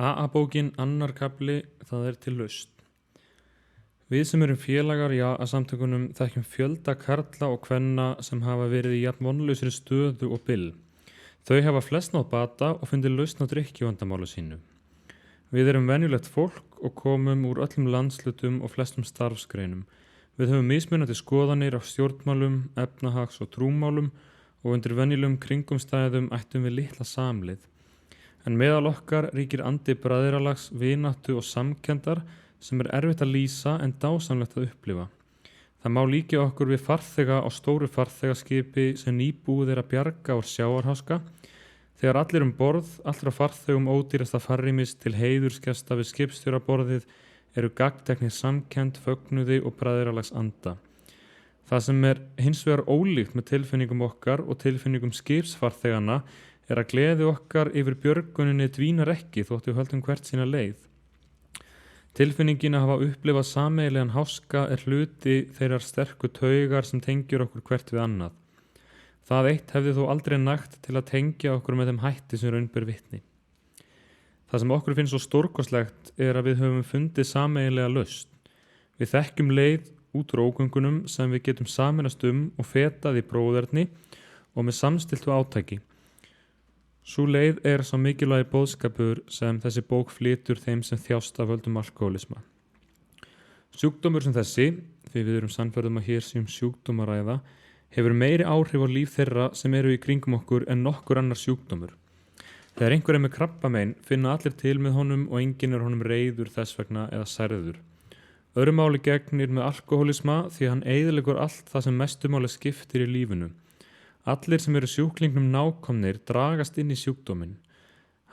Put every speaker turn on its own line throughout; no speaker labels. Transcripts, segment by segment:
AA-bókin annar kafli, það er til lausn. Við sem erum félagar í AA-samtökunum þekkjum fjölda karla og kvenna sem hafa verið í jafn vonlausri stöðu og bil. Þau hafa flest náð bata og fundið lausn á drykkjuvandamáli sínu. Við erum venjulegt fólk og komum úr öllum landslutum og flestum starfsgreinum. Við höfum mismunandi skoðanir á stjórnmálum, efnahags- og trúmálum og undir venjulegum kringumstæðum ættum við litla samleið. En meðal okkar ríkir andi bræðralags, vináttu og samkenndar sem er erfitt að lýsa en dásamlegt að upplifa. Það má líkja okkur við farþega á stóru farþegaskipi sem nýbúið er að bjarga úr sjávarháska. Þegar allir borð, allra farþegum ódýrasta farrýmis til heiðursgesta við skipstjóraborðið eru gagnteknir samkennd, fögnuði og bræðralags anda. Það sem er hins vegar ólíkt með tilfinningum okkar og tilfinningum skipsfarþegana er að gleði okkar yfir björguninni dvínar ekki þótt við höldum hvert sína leið. Tilfinningin að hafa upplifað sameiginlegan háska er hluti þeirrar sterku taugar sem tengjur okkur hvert við annað. Það eitt hefði þó aldrei nægt til að tengja okkur með þeim hætti sem raun ber vitni. Það sem okkur finnst svo stórkostlegt er að við höfum fundið sameiginlega lausn. Við þekkjum leið út úr ógöngunum sem við getum sameinast og fetað í bróðerni og með samstiltu átaki. Sú leið er sá mikilvægi boðskapur sem þessi bók flytur þeim sem þjást af völdum alkohólisma. Sjúkdómur sem þessi, því við erum sannfærðum að hér sé sjúkdóm að ræða, hefur meiri áhrif á líf þeirra sem eru í kringum okkur en nokkur annar sjúkdómur. Þegar einhver er með krabbamein finna allir til með honum og enginn er honum reiður þess vegna eða særður. Öðru máli gegnir með alkohólisma því hann eyðileggur allt það sem mestu máli skiptir í lífinu. Allir sem eru sjúklingnum nákomnir dragast inn í sjúkdóminn.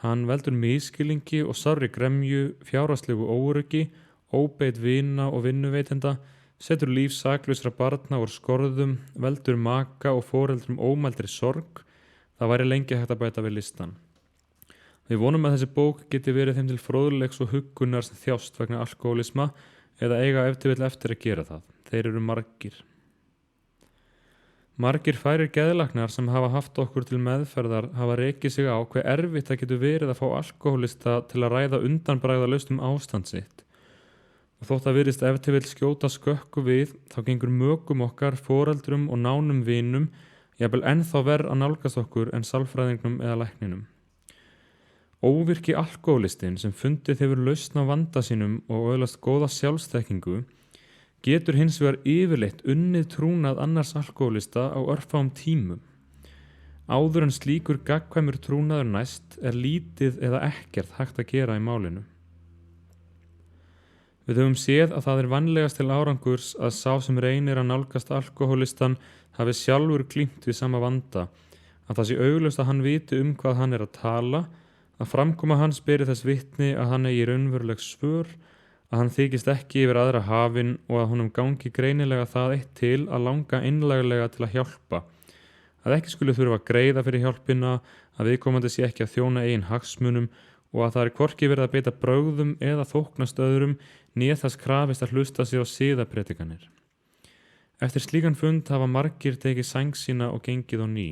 Hann veldur misskilningi og sárri gremju, fjárhagslegu óöryggi, óbeit vina og vinnuveitenda, setur líf saklausra barna úr skorðum, veldur maka og foreldrum ómældri sorg. Það væri lengi hægt að bæta við listan. Við vonum að þessi bók geti verið þeim til fróðleiks og huggunar sem þjást vegna alkohólisma eða eiga ef til vill eftir að gera það. Þeir eru margir. Margir færir geðlæknar sem hafa haft okkur til meðferðar hafa rekið sig á hve erfitt það getur verið að fá alkohólista til að ræða undanbragðalaust ástand sitt. Og þótt að virðist ef til vill skjóta skökku við, þá gengur mökum okkar, foreldrum og nánum vinum, jafnvel ennþá verr að nálgast okkur en sálfræðingnum eða lækninum. Óvirki alkohólistinn sem fundið hefur lausn á vanda sínum og öðlast góða sjálfsþekkingu, getur hins vegar yfirleitt unnið trúnað annars alkohólista á örfáum tímum. Áður en slíkur gagnkvæmur trúnaður næst er lítið eða ekkert hægt að gera í málinu. Við höfum séð að það er vanlegast til árangurs að sá sem reynir að nálgast alkohólistan hafi sjálfur glímt við sama vanda, að það sé augljóst að hann viti hvað hann er að tala, að framkoma hans beri þess vitni að hann eigi raunveruleg svör, að hann þykist ekki yfir aðra hafin og að honum gangi greinilega það eitt til að langa einlæglega til að hjálpa. Að ekki skuli þurfa að greiða fyrir hjálpina, að viðkomandi sé ekki að þjóna eigin hagsmunum og að það er hvorki verið að beita brögðum eða þóknast öðrum né þess krafist að hlusta sig á siðapredikanir. Eftir slíkan fund hafa margir tekið sæng sína og gengið á ný.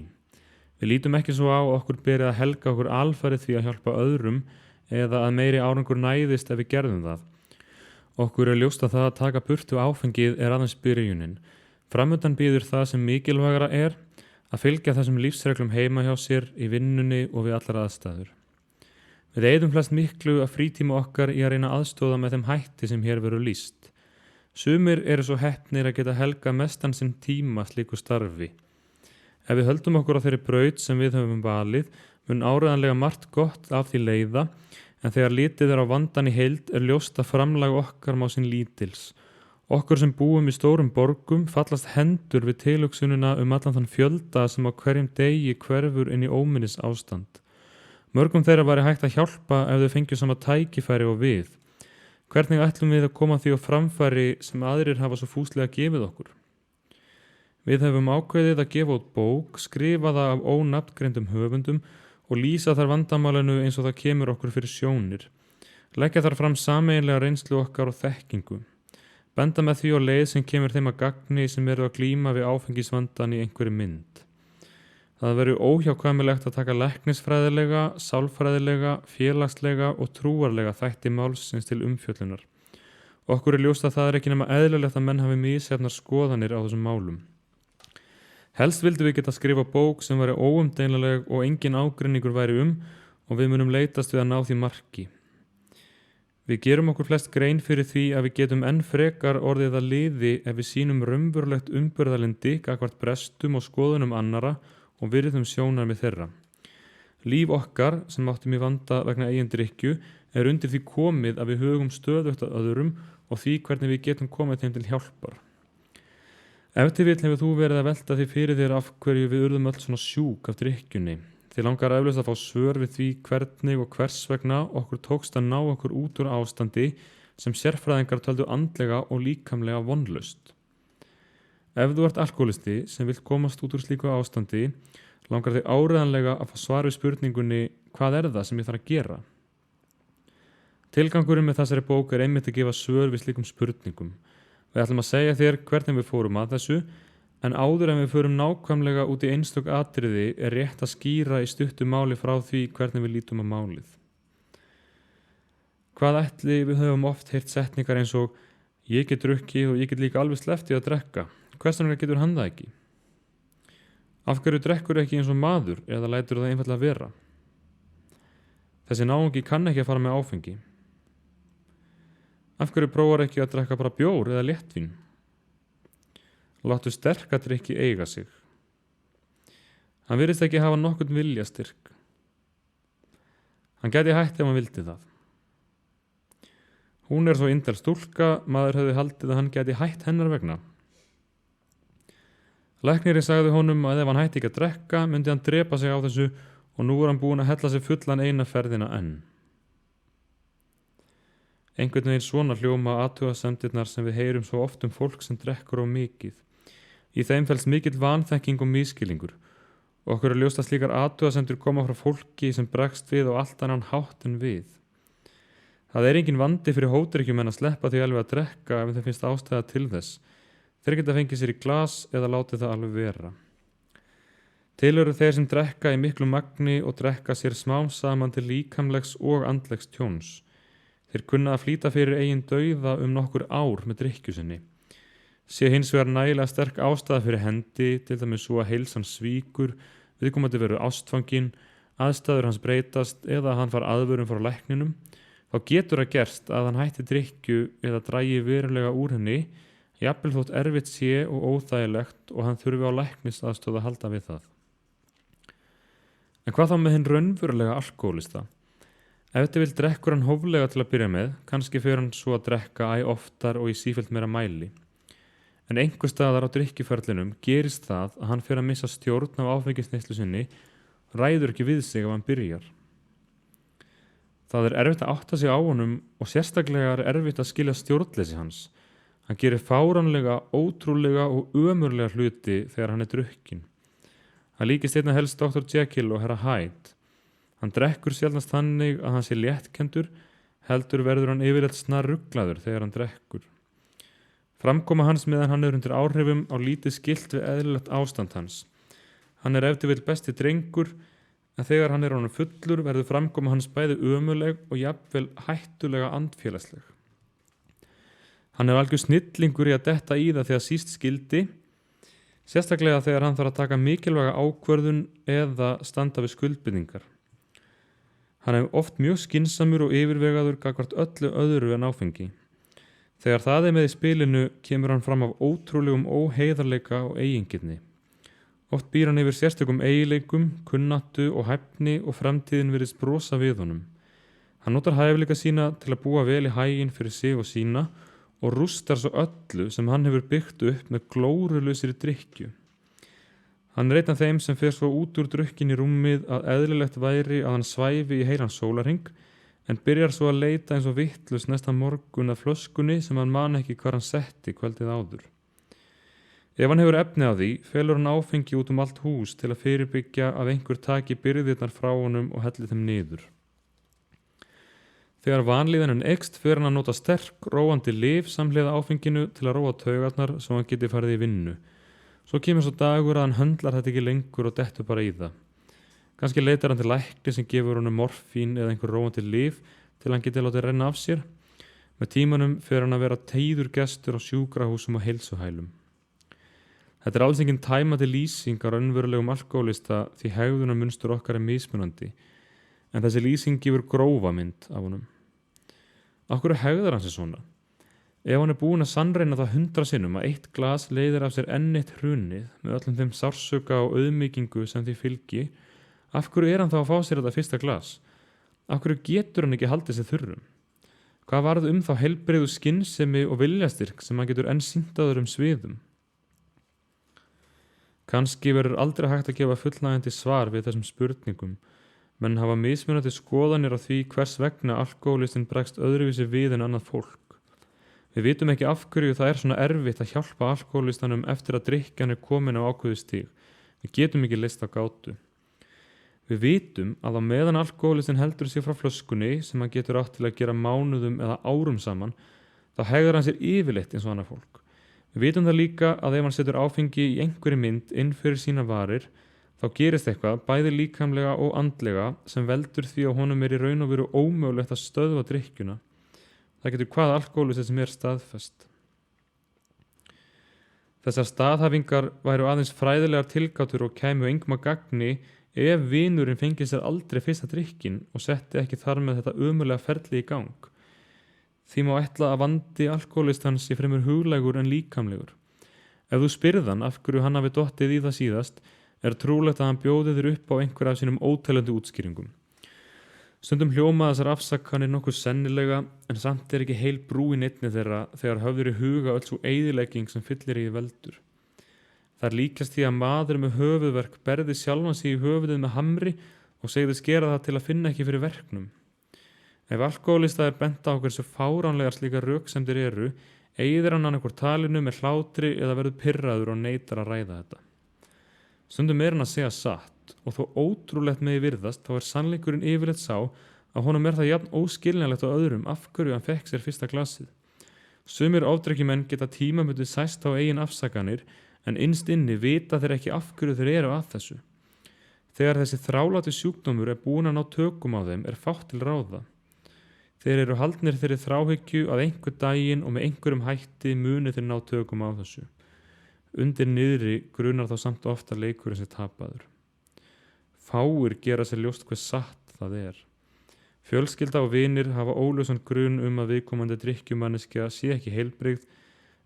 Við lítum ekki svo á okkur berið að helga okkur alfarið því að hjálpa öðrum eða að meiri árangur næðist ef við gerðum það. Okkur er ljóst að það að taka burtu áfengið er aðeins byrjunin. Framundan býður það sem mikilvægara er að fylgja þessum lífsreglum heima hjá sér, í vinnunni og við allar aðstæður. Við eyðum flest miklu að frítíma okkar í að reyna aðstóða með þeim hætti sem hér verður lýst. Sumir eru svo heppnir að geta helga mestan sinn tíma slíku starfi. Ef við höldum okkur á þeirri braut sem við höfum valið, mun áreiðanlega margt gott af því leiða, en þegar litið er á vandan í heild er ljóst að framlag okkar má sín lítils. Okkur sem búum í stórum borgum fallast hendur við tilhugsunina allan þann fjölda sem á hverjum degi hverfur inn í óminnis ástand. Mörgum þeirra væri hægt að hjálpa ef þau fengju sama tækifæri og við. Hvernig ætlum við að koma því á framfæri sem aðrir hafa svo fúslega gefið okkur? Við hefum ákveðið að gefa út bók, skrifa það af ónafngreindum höfundum og lýsa þar vandamálinu eins og það kemur okkur fyrir sjónir. Leggja þar fram sameiginlega reynslu okkar og þekkingu. Benda með því á leið sem kemur þeim að gagni sem eru að glíma við áfengisvandan í einhverju mynd. Það verður óhjákvæmilegt að taka læknisfræðilega, sálfræðilega, félagslega og trúarlega þætti málsins til umfjöllunar. Okkur ljóst að það ekki nema eðlilegt að menn hafi misjafnar skoðanir á þessum málum. Helst vildum við geta skrifa bók sem væri óumdeilanleg og engin ágreiningur væri og við munum leitast við að ná því marki. Við gerum okkur flest grein fyrir því að við getum enn frekar orðið að liði ef við sýnum raunverulegt umburðarlyndi gagnvart brestum og skoðunum annara og virðum sjónarmið þeirra. Líf okkar, sem áttum í vanda vegna eigin drykkju, undir því komið að við hugum stöðugt að öðrum og því hvernig við getum komið þeim til hjálpar. Ef til vill hefur þú verið að velta því fyrir þér af hverju við urðum öll svona sjúk af drykkjunni. Þið langar eflaust að fá svör við því hvernig og hvers vegna okkur tókst að ná okkur út úr ástandi sem sérfræðingar töldu andlega og líkamlega vonlaust. Ef þú ert alkoholisti sem vill komast út úr slíku ástandi, langar þig áreiðanlega að fá svar við spurningunni hvað það sem ég þarf að gera? Tilgangurinn með þessari bók einmitt að gefa svör við slíkum spurningum. Við ætlum að segja þér hvernig við fórum að þessu, en áður en við förum nákvæmlega út í einstök atriði rétt að skýra í stuttu máli frá því hvernig við lítum á málið. Hvað ætli við höfum oft heyrt setningar eins og ég get drukkið og ég get líka alveg sleppt í að drekka. Hvers vegna getur hann það ekki? Af hverju drekkur ekki eins og maður eða lætur það einfaldlega vera? Þessi náungi kann ekki að fara með áfengi. Af hverju prófar ekki að drekka bara bjór eða léttvín? Láttu sterkadrykki eiga sig. Hann virðist ekki hafa nokkurn viljastyrk. Hann gæti hætt ef hann vildi það. Hún svo indæl stúlka, maður hefði haldið að hann gæti hætt hennar vegna. Læknirinn sagði honum að ef hann hætti ekki að drekka, myndi hann drepa sig á þessu og nú hann búinn að hella sig fullan eina ferðina enn. Einhvern veginn svona hljóma athugasemdirnar sem við heyrum svo oft fólk sem drekkur of mikið. Í þeim felst mikill vanþekking og misskilningur. Okkur ljóst að slíkar athugasemdir koma frá fólki sem bregst við á allt annan hátt en við. Það engin vandi fyrir hódrykkjumenn að sleppa því alveg að drekka ef þeim finnst ástæða til þess. Þeir geta fengið sér í glas eða látið það alveg vera. Til eru þeir sem drekka í miklu magni og drekka sér smám saman til líkamlegs og andlegs tjóns. Þeir kunna að flýta fyrir eigin dauða nokkur ár með drykkju sinni. Sé hins vegar nægilega sterk ástæða fyrir hendi, til dæmis svo að heilsan svíkur, viðkomandi verður ástfanginn, aðstæður hans breytast eða hann far aðvörun frá lækninum, þá getur það gerst að hann hætti drykkju eða dragi verulega úr henni, jafnvel þótt erfitt sé og óþægilegt og hann þurfi á læknisaðstoð að halda við það. En hvað þá með hinn raunverulega alkohólista? Ef til vill drekkur hann hóflega til að byrja með, kannski fer hann svo að drekka æ oftar og í sífellt meira mæli. En einhver staðar á drykkjuferlinum gerist það að hann fer að missa stjórn á áfengisneyslu sinni, ræður ekki við sig ef hann byrjar. Það erfitt að átta sig á honum og sérstaklega erfitt að skilja stjórnleysi hans. Hann gerir fáránlega, ótrúlega og ömurlega hluti þegar hann drukkinn. Hann líkist einna helst Dr. Jekyll og Herra Hyde. Hann drekkur sjaldnast þannig að hann sé léttkendur, heldur verður hann yfirleitt snarruglaður þegar hann drekkur. Framkoma hans meðan hann undir áhrifum á lítið skylt við eðlilegt ástand hans. Hann ef til vill besti drengur, en þegar hann honum fullur verður framkoma hans bæði ömuleg og jafnvel hættulega andfélagsleg. Hann algjör snillingur í að detta í það þegar síst skildi, sérstaklega þegar hann þarf að taka mikilvæga ákvörðun eða standa við skuldbindingar. Hann oft mjög skynsamur og yfirvegaður gagnvart öllu öðru en áfengi. Þegar það með í spilinu kemur hann fram af ótrúlegum óheiðarleika og eigingirni. Oft býr hann yfir sérstökum eiginleikum, kunnáttu og hæfni og framtíðin virðist brosa við honum. Hann notar hæfileika sína til að búa vel í haginn fyrir sig og sína og rústar svo öllu sem hann hefur byggt upp með glórulausri drykkju. Hann einn af þeim sem fer svo út úr drukkin í rúmið að eðlilegt væri að hann svæfi í heilan sólarhring, en byrjar svo að leita eins og vitlaus næsta morgun að flöskunni sem hann man ekki hvar hann setti kvöldið áður. Ef hann hefur efni á því, felur hann áfengi út allt hús til að fyrirbyggja að einhver taki byrðirnar frá honum og helli þeim niður. Þegar vanlíðanin eykst fer hann að nota sterk, róandi lyf samhliða áfenginu til að róa taugarnar svo hann geti farið í vinnu. Svo kemur svo dagur að hann höndlar þetta ekki lengur og dettur bara í það. Kannski leitar hann til lækni sem gefur honum morfín eða einhver róandi lyf til hann geti látið renna af sér. Með tímanum fer hann að vera teyður gestur á sjúkrahúsum og heilsuhælum. Þetta alls engin tæmandi lýsing á raunverulegum alkohólista því hegðunarmunstur okkar mismunandi, en þessi lýsing gefur grófa mynd af honum. Af hverju hegðar hann sér svona? Ef hann búinn að sannreyna það 100 sinnum að eitt glas leiðir af sér enn eitt hrunið með öllum þeim sársauka og auðmýkingu sem því fylgi, af hverju hann þá að fá sér þetta fyrsta glas? Af hverju getur hann ekki haldið sér þurrum? Hvað varð þá heilbrigðu skynsemi og viljastyrk sem hann getur enn sýnt á öðrum sviðum? Kannski verður aldrei hægt að gefa fullnægjandi svar við þessum spurningum, menn hafa mismunandi skoðanir á því hvers vegna alkohólistinn bregst öðruvísi við en annað fólk. Við vitum ekki af hverju það svona erfitt að hjálpa alkohólistanum eftir að drykkjan komin á ákveðið stig. Við getum ekki leyst á gátu. Við vitum að á meðan alkohólistinn heldur sig frá flöskunni sem hann getur átt til að gera mánuðum eða árum saman, þá hegðar hann sér yfirleitt eins og annað fólk. Við vitum það líka að ef hann setur áfengi í einhverju mynd inn fyrir sína varir, þá gerist eitthvað bæði líkamlega og andlega sem veldur því að honum í raun og veru ómögulegt að stöðva drykkjuna. Það getur hvað alkohólisti sem staðfest. Þessar staðhæfingar væru aðeins fræðilegar tilgátur og kæmu engum að gagni ef vinurinn fengið sér aldrei fyrsta drykkin og setti ekki þar með þetta ömurlega ferli í gang. Því má ætla að vandi alkohólistans sé fremur huglægur en líkamlegur. Ef þú spyrð hann af hverju hann hafi dottið í það síðast, trúlegt að hann bjóði þér upp á einhverja af sínum óteljandi útskýringum. Stundum hljóma þessar afsakanir nokkuð sennilega, en samt ekki heil brú í neinni þeirra þegar höfður í huga öll svo eyðilegging sem fyllir í veldur. Það líkast því að maður með höfuðverk berði sjálfan sig í höfuðið með hamri og segðist gera það til að finna ekki fyrir verknum. Ef alkohólista bent á hversu fáránlegar slíkar röksemdir eyðir hann einhver talinu með hlátri eða verður pirraður og neitar að ræða þetta. Stundum hann að segja satt og þó ótrúlegt megi virðast þá sannleikurinn yfirleitt sá að honum það jafn óskiljanlegt á öðrum af hverju hann fekk sér fyrsta glasið. Sumir ofdrykkjumenn geta tímabundið sæst á eigin afsakanir en innst inni vita þeir ekki af hverju þeir eru að þessu. Þegar þessi þráláti sjúkdómur búinn að ná tökum á þeim fátt til ráða. Þeir eru haldnir þeirri þráhyggju að einhver daginn og með einhverjum hætti muni þeir ná tökum á þessu. Undir niðri grunar þá samt ofta leikurinn sem tapaður. Fáir gera sér ljóst hver satt það Fjölskylda og vinir hafa óljósan grun að viðkomandi drykkjumanneskja sé ekki heilbrigð,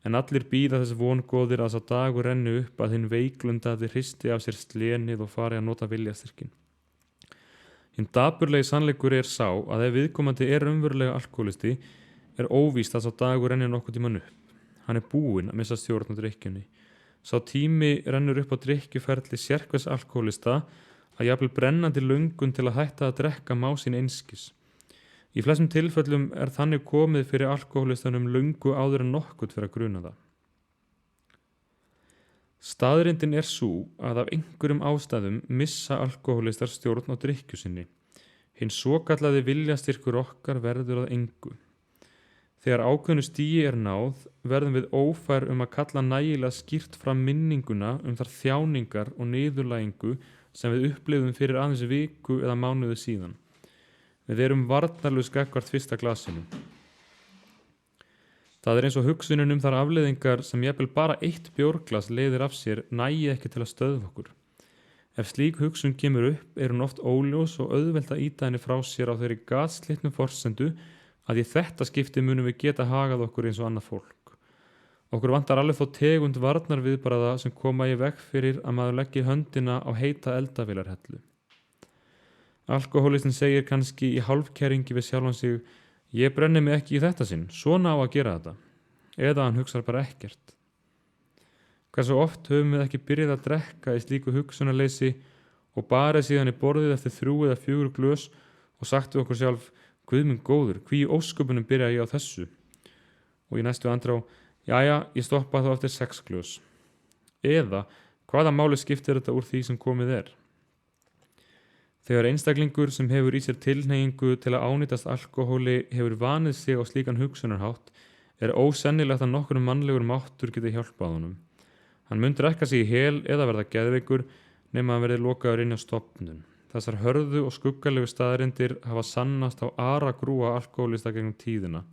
en allir bíða þess vongóðir að sá dagur renni upp að hinn veiklundaði hristi af sér slenið og fari að nota viljastyrkin. Hinn dapurlegi sannleikur sá að ef viðkomandi raunverulega alkohólisti óvíst að sá dagur renni nokkuð tímann upp. Hann búinn að missa stjórn á drykkjunni. Sá tími rennur upp á drykkjuferli sérhvers alkohólista að jafnvel brennandi löngun til að hætta að drekka má sín einskis. Í flestum tilfellum þannig komið fyrir alkohólistanum löngu áður en nokkuð fyrir að gruna það. Staðreyndin sú að af einhverjum ástæðum missa alkohólistar stjórn á drykkju sinni. Hinn svokallaði viljastyrkur okkar verður að engu. Þegar ákveðnu stigi náð verðum við ófær að kalla nægilega skýrt fram minninguna þær þjáningar og niðurlægingu sem við upplifðum fyrir aðeins viku eða mánuði síðan. Við erum varnarlaus gagnvart fyrsta glasinu. Það eins og hugsunin þær afleiðingar sem jafnvel bara eitt bjórglas leiðir af sér nægi ekki til að stöðva okkur. Ef slík hugsun kemur upp hún oft óljós og auðvelt að ýta henni frá sér á þeirri gatslitnu forsendu að í þetta skipti munum við geta hagað okkur eins og annað fólk. Okkur vantar alveg þó tegund varnarviðbragða sem koma í veg fyrir að maður leggi höndina á heita eldavélarhellu. Alkohólistinn segir kannski í hálfkæringi við sjálfan sig: ég brenni mig ekki í þetta sinn, svona á að gera þetta. Eða hann hugsar bara ekkert. Hversu oft höfum við ekki byrjað að drekka í slíku hugsunarleysi og barið síðan í borðið eftir 3 eða 4 glös og sagt við okkur sjálf: Guð minn góður, hví í ósköpunum byrja ég á þessu? Og í næstu andrá: jæja, ég stoppa þá eftir 6 glös. Eða, hvaða máli skiptir þetta úr því sem komið Þegar einstaklingur sem hefur í sér tilhneigingu til að ánýtast alkóhóli hefur vanið sig á slíkan hugsunarhátt ósennilegt að nokkur mannlegur máttur geti hjálpað honum. Hann mun drekka sig í hel eða verða geðveikur nema hann verði lokaður inn á stofnun. Þessar hörðu og skuggalegu staðreyndir hafa sannast á aragrúa alkohólista gegnum tíðina.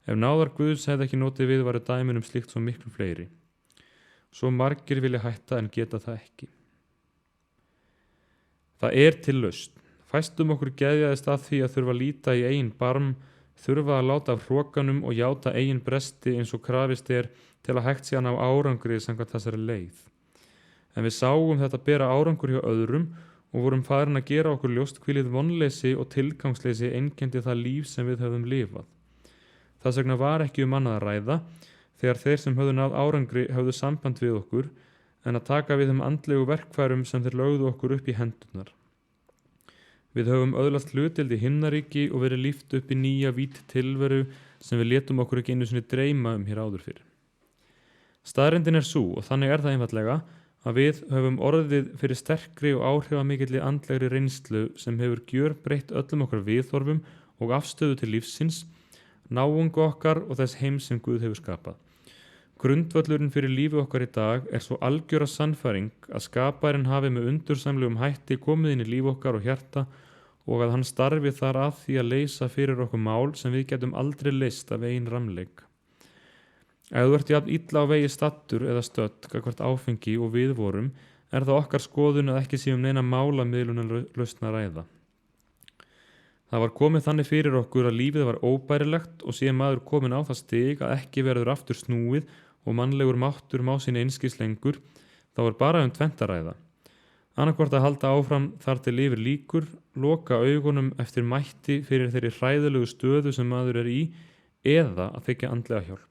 Ef náðar Guðs hefði ekki notið við væru dæmin slíkt svo miklu fleiri. Svo margir vilja hætta en geta það ekki. Það til lausn. Fæstum okkur geðjaðist að því að þurfa að líta í eigin barm, þurfa að láta af hrokanum og játa eigin bresti eins og krafist til að hægt sé að ná árangri samkvæmt þessari leið. En við sáum þetta bera árangur hjá öðrum og vorum farin að gera okkur ljóst hvílið vonleysi og tilgangsleysi einkenndi það líf sem við höfum lifað. Þess vegna var ekki annað að ræða þegar þeir sem höfðu náð árangri höfðu samband við okkur en að taka við andlegu verkfærum sem þeir lögðu okkur upp í hendurnar. Við höfum öðlast hlutdeild í himnaríki og verið líft upp í nýja víti tilveru sem við létum okkur ekki einu sinni dreyma hér áður fyrir. Staðreyndin sú og þannig það einfaldlega að við höfum orðið fyrir sterkri og áhrifamikilli andlegri reynslu sem hefur gjörbreytt öllum okkar viðhorfum og afstöðu til lífsins, náungu okkar og þess heims sem Guð hefur skapað. Grundvöllurinn fyrir lífi okkar í dag svo algjöra sannfæring að skaparinn hafi með undursamlegum hætti komið inn í líf okkar og hjarta og að hann starfi þar að því að leysa fyrir okkur mál sem við getum aldrei leyst af eigin ramleik. Ef þú ert jafn illa á vegi stattur eða stödd gagnvart áfengi og við vorum, það okkar skoðun að ekki sé neina málamiðlunarlausn að ræða. Það var komið þannig fyrir okkur að lífið var óbærilegt og sé maður komin á það stig að ekki verður aftur snúið og mannlegur máttur má sín einskis lengur, þá bara tvennt að ræða. Annaðhvort að halda áfram þar til yfir líkur, loka augunum eftir mætti fyrir þeirri hræðilegu stöðu sem maður í, eða að þiggja andlega hjálp.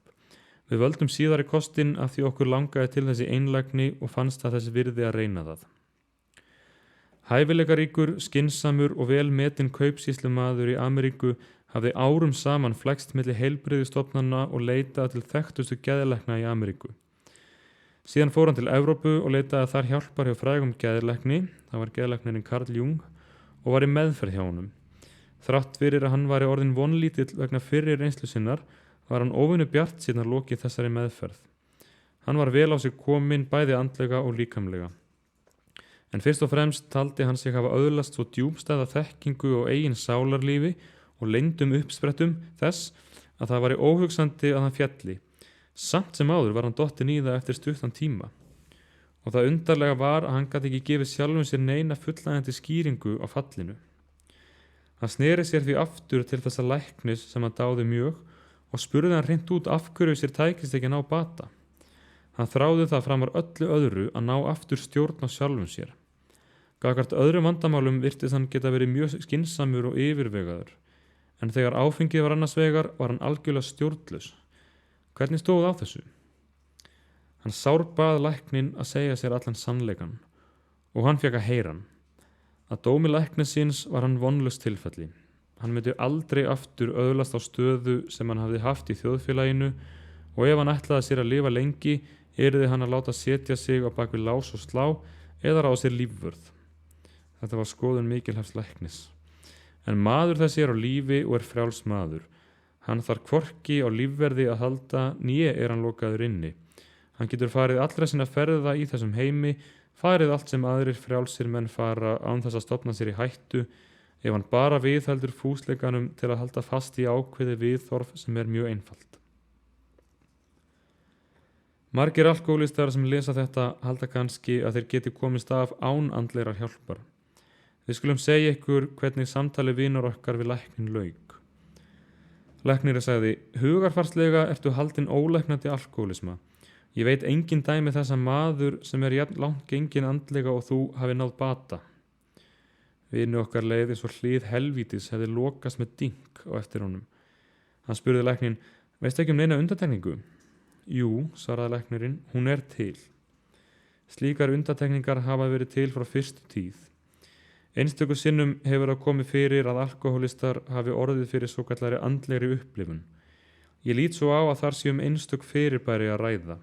Við völdum síðari kostinn af því okkur langaði til þessi einlægni og fannst að þess virði að reyna það. Hæfileikaríkur, skynsamur og vel metinn kaupsýslumaður í Ameríku hafði árum saman flækst milli heilbrigðisstofnana og leitað til þekktustu geðlækna í Ameríku. Síðan fór hann til Evrópu og leitaði þar hjálpar hjá frægum geðlækni, það var geðlæknirinn Carl Jung, og var í meðferð hjá honum. Þrátt fyrir að hann væri orðinn vonlítill vegna fyrri reynslu sinnar, var hann óvenju bjartsýnn að lokið þessari meðferð. Hann var vel á sig kominn bæði andlega og líkamlega. En fyrst og fremst taldi hann sig hafa öðlast svo djúpstæða þekkingu og eigin sálarlífi og leyndum uppsprettum þess að það væri óhugsandi að hann fjalli. Samt sem áður var hann dottinn í það eftir stuttan tíma. Og það undarlega var að hann gat ekki gefið sjálfum sér neina fullnægjandi skýringu á fallinu. Hann sneri sér því aftur til þessa læknis sem hann dáði mjög og spurði hann hreint út af hverju sér tækist ekki að ná bata. Hann þráði það framar öllu öðru að ná aftur stjórn á sjálfum sér. Gagnvart öðrum vandamálum virtist hann geta verið mjög skynsamur og yfirvegaður, en þegar áfengið var annars vegar var hann algjörlega stjórnlaus. Hvernig stóð á þessu? Hann sárbað læknin að segja sér allan sannleikann og hann fékk að heyra hann. Að dómi læknisins var hann vonlaust tilfelli. Hann myndi aldrei aftur öðlast á stöðu sem hann hafði haft í þjóðfélaginu og ef hann ætlaði sér að lifa lengi yrði hann að láta setja sig á bak við lás og slá eða ráða sér lífvörð. Þetta var skoðun mikilhæfs læknis. En maður þessi á lífi og frjáls maður. Hann þarf hvorki á lífverði að halda né hann lokaður inni. Hann getur farið allra sinna ferða í þessum heimi, farið allt sem aðrir frjálsir menn fara án þess að stofna sér í hættu, ef hann bara viðheldur fúsleikanum til að halda fast í ákveði viðhorf sem mjög einfalt. Margir alkohólistar sem lesa þetta halda kannski að þeir geti komist af án andlegrar hjálpar. Við skulum segja ykkur hvernig samtali vinar okkar við læknin lauk. Læknirinn sagði: hugarfarslega ertu haldinn ólæknandi alkohólisma. Ég veit engin dæmi þess að maður sem jafn langt genginn andlega og þú hafi náð bata. Vini okkar leið eins og hlið helvítis hefði lokast með dynk á eftir honum. Hann spurði læknin: veistu ekki neina undantekningu? Jú, svaraði læknirinn, hún til. Slíkar undantekningar hafa verið til frá fyrstu tíð. Einstöku sinnum hefur það komið fyrir að alkohólistar hafi orðið fyrir svokallari andlegri upplifun. Ég lít svo á að þar sé einstök fyrirbæri að ræða.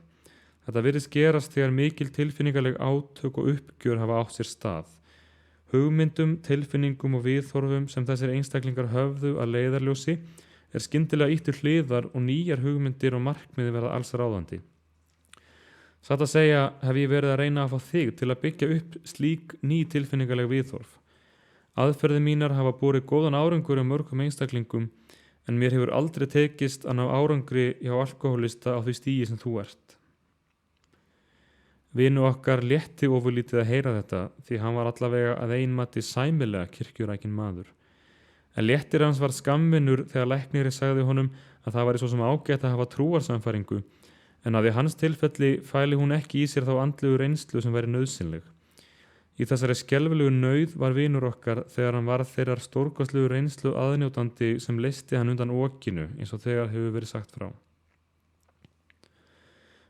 Þetta virðist gerast þegar mikil tilfinningaleg átök og uppgjör hafa átt sér stað. Hugmyndum, tilfinningum og viðhorfum sem þessir einstaklingar höfðu að leiðarljósi skyndilega ýtt til hliðar og nýjar hugmyndir og markmiði verða alls ráðandi. Satt að segja hef ég verið að reyna að fá þig til að byggja upp slík ný tilfinningaleg viðhorf. Aðferðir mínar hafa borið góðan árangur mörgum einstaklingum en mér hefur aldrei tekist að ná árangri hjá alkohólista á því stigi sem þú ert. Vinu okkar létti ofurlítið að heyra þetta því hann var allavega að einmati sæmilega kirkjurækin maður. En léttir hans var skamvinur þegar læknirinn sagði honum að það væri svo sem ágætt að hafa trúarsamfæringu en að í hans tilfelli fæli hún ekki í sér þá andlegu reynslu sem væri nauðsynleg. Í þessari skelfilegu nauð var vinur okkar þegar hann varð þeirrar stórkostlegu reynslu aðnjótandi sem leysti hann undan okinu eins og þegar hefur verið sagt frá.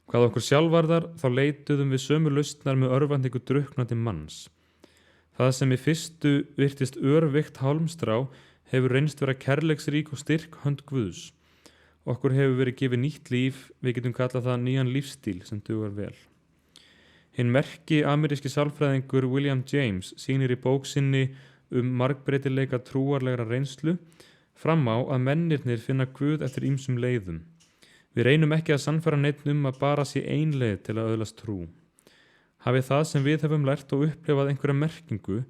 Hvað okkur sjálfvarðar þá leituðum við sömu lausnar með örvæntingu drukknandi manns. Það sem í fyrstu virtist örvikt hálmstrá hefur reynst vera kærleiksrík og styrk hönd Guðs. Okkur hefur verið gefið nýtt líf, við getum kallað það nýjan lífstíl sem dugar vel. Hinn merki ameríski sálfræðingur William James sýnir í bók sinni margbreytileika trúarlegra reynslu fram á að mennirnir finna Guð eftir ýmsum leiðum. Við reynum ekki að sannfæra neinn að bara sé ein leið til að öðlast trú. Hafi það sem við hefum lært og upplifað einhverja merkingu,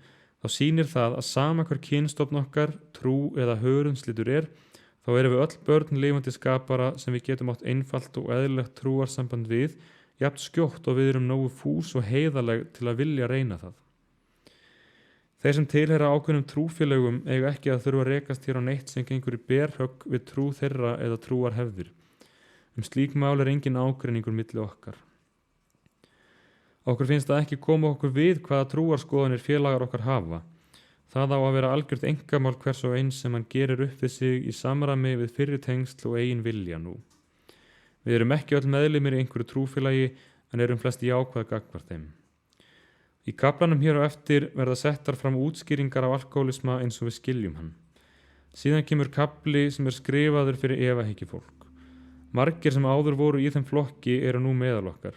þá sýnir það að sama hver kynstofn okkar, trú eða hörundslitur þá erum við öll börn lifandi skapara sem við getum átt einfalt og eðlilegt trúarsamband við, jafnt skjótt og við erum nógu fús og heiðaleg til að vilja reyna það. Þeir sem tilheyra ákveðnum trúfélögum eiga ekki að þurfa að rekast hér á neitt sem gengur í berhögg við trú þeirra eða trúarhefðir. Slík mál engin ágreiningur milli okkar. Okkur finnst það ekki koma okkur við hvaða trúarskoðanir félagar okkar hafa. Það á að vera algjört einkamál hvers og eins sem hann gerir upp við sig í samræmi við fyrri tengsl og eigin vilja nú. Við erum ekki öll meðlimir í einhverju trúfélagi en erum flest jákvæð gagnvart þeim. Í kaflanum hér á eftir verða settar fram útskýringar á alkohólisma eins og við skiljum hann. Síðan kemur kafli sem skrifaður fyrir efahyggjufólk. Margir sem áður voru í þeim flokki eru nú meðal okkar.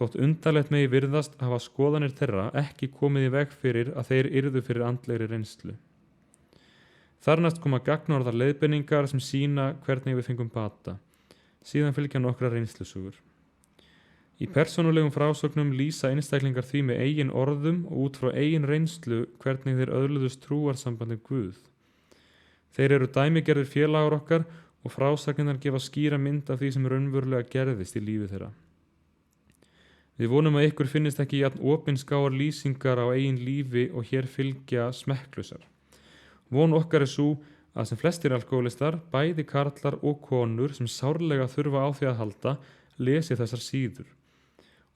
Þótt undarlegt megi virðast hafa skoðanir þeirra ekki komið í veg fyrir að þeir yrðu fyrir andlegri reynslu. Þarnæst koma gagnorðar leiðbeiningar sem sýna hvernig við fengum bata. Síðan fylgja nokkrar reynslusugur. Í persónulegum frásögnum lýsa einstaklingar því með eigin orðum og út frá eigin reynslu hvernig þeir öðluðust trúarsambandi Guð. Þeir eru dæmigerðir félagar okkar og frásagnirnar gefa skýra mynd af því sem raunverulega gerðist í lífi þeirra. Við vonum að ykkur finnist ekki jafn opinskáar lýsingar á eigin lífi og hér fylgja smekklusar. Von okkar sú að sem flestir alkohólistar, bæði karlar og konur sem sárlega þurfa á því að halda, lesi þessar síður.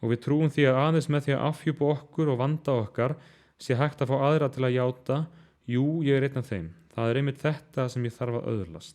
Og við trúum því að aðeins með því að afhjúpa okkur og vanda okkar sé hægt að fá aðra til að játa, jú, ég er einn af þeim. Það einmitt þetta sem ég þarf að öðlast.